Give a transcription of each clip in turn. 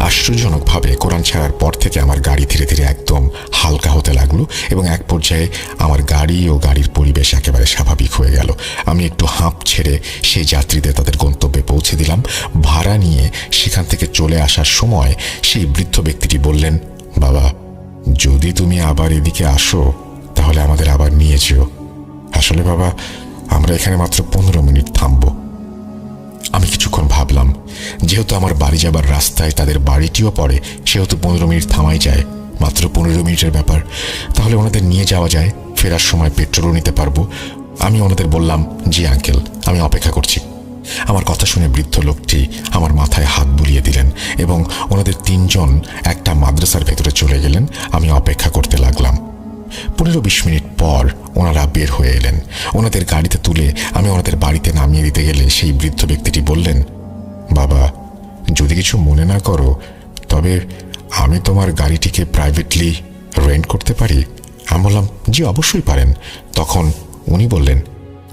আশ্চর্যজনকভাবে কোরআন ছাড়ার পর থেকে আমার গাড়ি ধীরে ধীরে একদম হালকা হতে লাগলো এবং এক পর্যায়ে আমার গাড়ি ও গাড়ির পরিবেশ একেবারে স্বাভাবিক হয়ে গেল। আমি একটু হাঁপ ছেড়ে সেই যাত্রীদের তাদের গন্তব্যে পৌঁছে দিলাম। ভাড়া নিয়ে সেখান থেকে চলে আসার সময় সেই বৃদ্ধ ব্যক্তিটি বললেন, বাবা, যদি তুমি আবার এদিকে আসো তাহলে আমাদের আবার নিয়ে যেও। আসলে বাবা, আমরা এখানে মাত্র 15 মিনিট থামবো। আমি কিছুক্ষণ ভাবলাম, যেহেতু আমার বাড়ি যাবার রাস্তায় তাদের বাড়িটিও পড়ে, সেহেতু 15 মিনিট থামাই যায়, মাত্র 15 মিনিটের ব্যাপার। তাহলে ওনাদের নিয়ে যাওয়া যায়, ফেরার সময় পেট্রোলও নিতে পারবো। আমি ওনাদের বললাম, জি আঙ্কেল, আমি অপেক্ষা করছি। আমার কথা শুনে বৃদ্ধ লোকটি আমার মাথায় হাত বুলিয়ে দিলেন এবং ওনাদের 3 জন একটা মাদ্রাসার ভেতরে চলে গেলেন। আমি অপেক্ষা করতে লাগলাম। 15-20 মিনিট পর ওনারা বের হয়ে এলেন। ওনাদের গাড়িতে তুলে আমি ওনাদের বাড়িতে নামিয়ে দিতে গেলে সেই বৃদ্ধ ব্যক্তিটি বললেন, বাবা, যদি কিছু মনে না করো তবে আমি তোমার গাড়িটিকে প্রাইভেটলি রেন্ট করতে পারি। আমি বললাম, জি অবশ্যই পারেন। তখন উনি বললেন,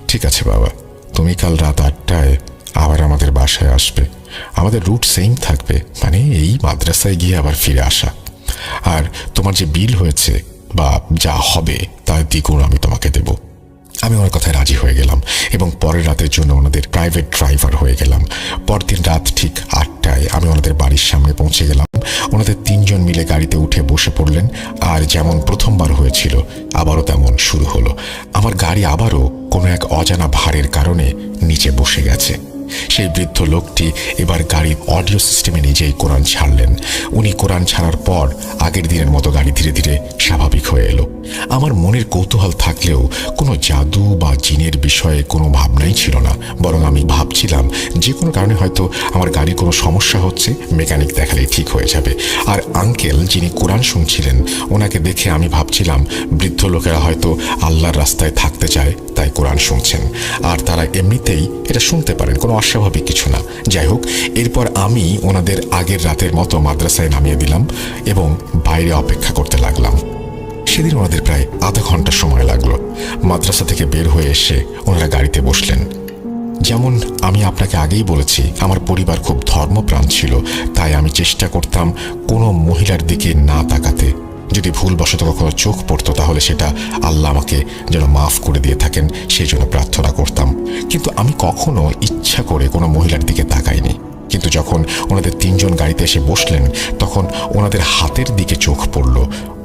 ঠিক আছে বাবা, তুমি কাল রাত 8টায় আবার আমাদের বাসায় আসবে। আমাদের রুট সেম থাকবে, মানে এই মাদ্রাসায় গিয়ে আবার ফিরে আসা। আর তোমার যে বিল হয়েছে বা যা হবে তার দ্বিগুণ আমি তোমাকে দেব। আমি ওনার কথায় রাজি হয়ে গেলাম এবং পরের রাতের জন্য ওনাদের প্রাইভেট ড্রাইভার হয়ে গেলাম। পরদিন রাত ঠিক 8টায় আমি ওনাদের বাড়ির সামনে পৌঁছে গেলাম। ওনাদের 3 জন মিলে গাড়িতে উঠে বসে পড়লেন। আর যেমন প্রথমবার হয়েছিল আবারও তেমন শুরু হলো। আমার গাড়ি আবারও কোনো এক অজানা ভারের কারণে নিচে বসে গেছে। সেই বৃদ্ধ লোকটি এবার গাড়ির অডিও সিস্টেমে নিজেই কোরআন ছাড়লেন। উনি কোরআন ছাড়ার পর আগের দিনের মতো গাড়ি ধীরে ধীরে স্বাভাবিক হয়ে এলো। আমার মনের কৌতূহল থাকলেও কোনো জাদু বা জিনের বিষয়ে কোনো ভাবনাই ছিল না, বরং আমি ভাবছিলাম যে কোনো কারণে হয়তো আমার গাড়ির কোনো সমস্যা হচ্ছে, মেকানিক দেখালেই ঠিক হয়ে যাবে। আর আঙ্কেল যিনি কোরআন শুনছিলেন, ওনাকে দেখে আমি ভাবছিলাম বৃদ্ধ লোকেরা হয়তো আল্লাহর রাস্তায় থাকতে চায়, তাই কোরআন শুনছেন। আর তারা এমনিতেই এটা শুনতে পারেন, কোনো অস্বাভাবিক কিছু না। যাই হোক, এরপর আমি ওনাদের আগের রাতের মতো মাদ্রাসায় নামিয়ে দিলাম এবং বাইরে অপেক্ষা করতে লাগলাম। সেদিন ওনাদের প্রায় আধা ঘন্টা সময় লাগলো। মাদ্রাসা থেকে বের হয়ে এসে ওনারা গাড়িতে বসলেন। যেমন আমি আপনাকে আগেই বলেছি, আমার পরিবার খুব ধর্মপ্রাণ ছিল, তাই আমি চেষ্টা করতাম কোনো মহিলার দিকে না তাকাতে। যদি ভুলবশত কখনো চোখ পড়তো তাহলে সেটা আল্লাহ আমাকে যেন মাফ করে দিয়ে থাকেন সেই জন্য প্রার্থনা করতাম। কিন্তু আমি কখনো ইচ্ছা করে কোনো মহিলার দিকে তাকাইনি। কিন্তু যখন ওনাদের 3 জন গাড়িতে এসে বসলেন তখন ওনাদের হাতের দিকে চোখ পড়ল।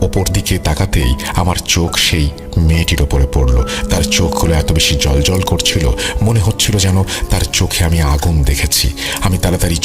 ওপর দিকে তাকাতেই আমার চোখ সেই মেয়েটির ওপরে পড়ল। তার চোখগুলো এত বেশি জ্বলজ্বল করছিল, মনে হচ্ছিল যেন তার চোখে আমি আগুন দেখেছি। আমি তাড়াতাড়ি